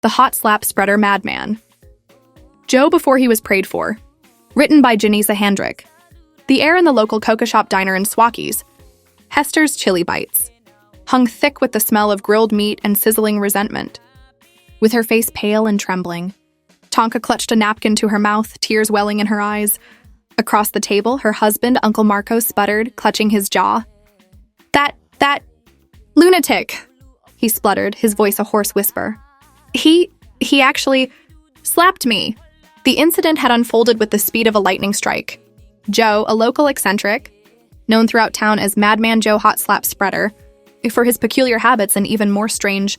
The Hot Slap Spreader Madman. Joe Before He Was Prayed For. Written by Janisa Handrick. The air in the local coca shop diner in Swackies, Hester's Chili Bites, hung thick with the smell of grilled meat and sizzling resentment. With her face pale and trembling, Tonka clutched a napkin to her mouth, tears welling in her eyes. Across the table, her husband, Uncle Marco, sputtered, clutching his jaw. That lunatic, he spluttered, his voice a hoarse whisper. He actually slapped me. The incident had unfolded with the speed of a lightning strike. Joe, a local eccentric, known throughout town as Madman Joe Hot Slap Spreader, for his peculiar habits and even more strange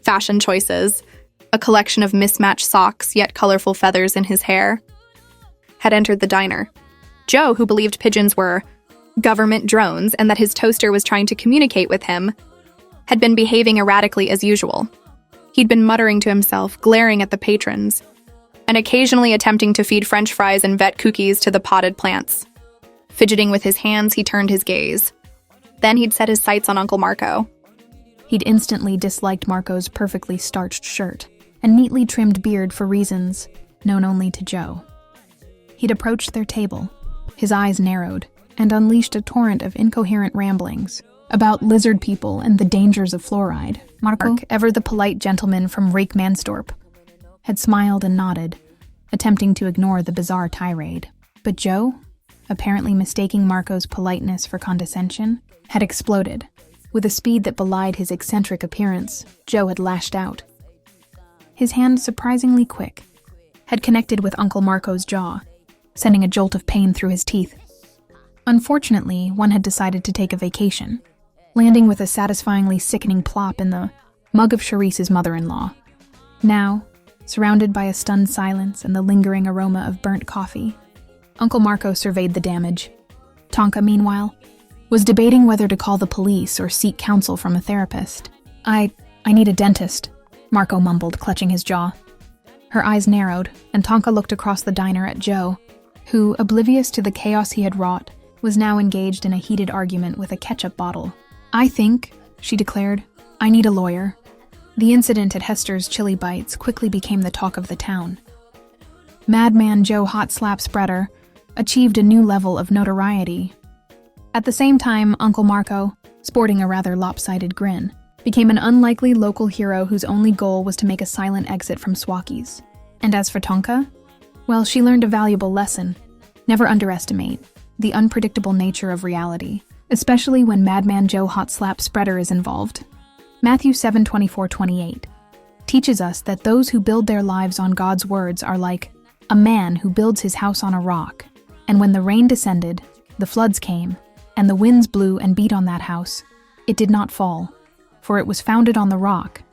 fashion choices, a collection of mismatched socks yet colorful feathers in his hair, had entered the diner. Joe, who believed pigeons were government drones and that his toaster was trying to communicate with him, had been behaving erratically as usual. He'd been muttering to himself, glaring at the patrons, and occasionally attempting to feed French fries and vet cookies to the potted plants. Fidgeting with his hands, he turned his gaze. Then he'd set his sights on Uncle Marco. He'd instantly disliked Marco's perfectly starched shirt and neatly trimmed beard for reasons known only to Joe. He'd approached their table, his eyes narrowed, and unleashed a torrent of incoherent ramblings about lizard people and the dangers of fluoride. Marco, ever the polite gentleman from Rake Manstorp, had smiled and nodded, attempting to ignore the bizarre tirade. But Joe, apparently mistaking Marco's politeness for condescension, had exploded. With a speed that belied his eccentric appearance, Joe had lashed out. His hand, surprisingly quick, had connected with Uncle Marco's jaw, sending a jolt of pain through his teeth. Unfortunately, one had decided to take a vacation, landing with a satisfyingly sickening plop in the mug of Charisse's mother-in-law. Now, surrounded by a stunned silence and the lingering aroma of burnt coffee, Uncle Marco surveyed the damage. Tonka, meanwhile, was debating whether to call the police or seek counsel from a therapist. I need a dentist, Marco mumbled, clutching his jaw. Her eyes narrowed, and Tonka looked across the diner at Joe, who, oblivious to the chaos he had wrought, was now engaged in a heated argument with a ketchup bottle. I think, she declared, I need a lawyer. The incident at Hester's Chili Bites quickly became the talk of the town. Madman Joe Hot Slap Spreader achieved a new level of notoriety. At the same time, Uncle Marco, sporting a rather lopsided grin, became an unlikely local hero whose only goal was to make a silent exit from Swackies. And as for Tonka, well, she learned a valuable lesson. Never underestimate the unpredictable nature of reality, especially when Madman Joe Hot Slap Spreader is involved. Matthew 7:24-28 teaches us that those who build their lives on God's words are like a man who builds his house on a rock. And when the rain descended, the floods came, and the winds blew and beat on that house, it did not fall, for it was founded on the rock,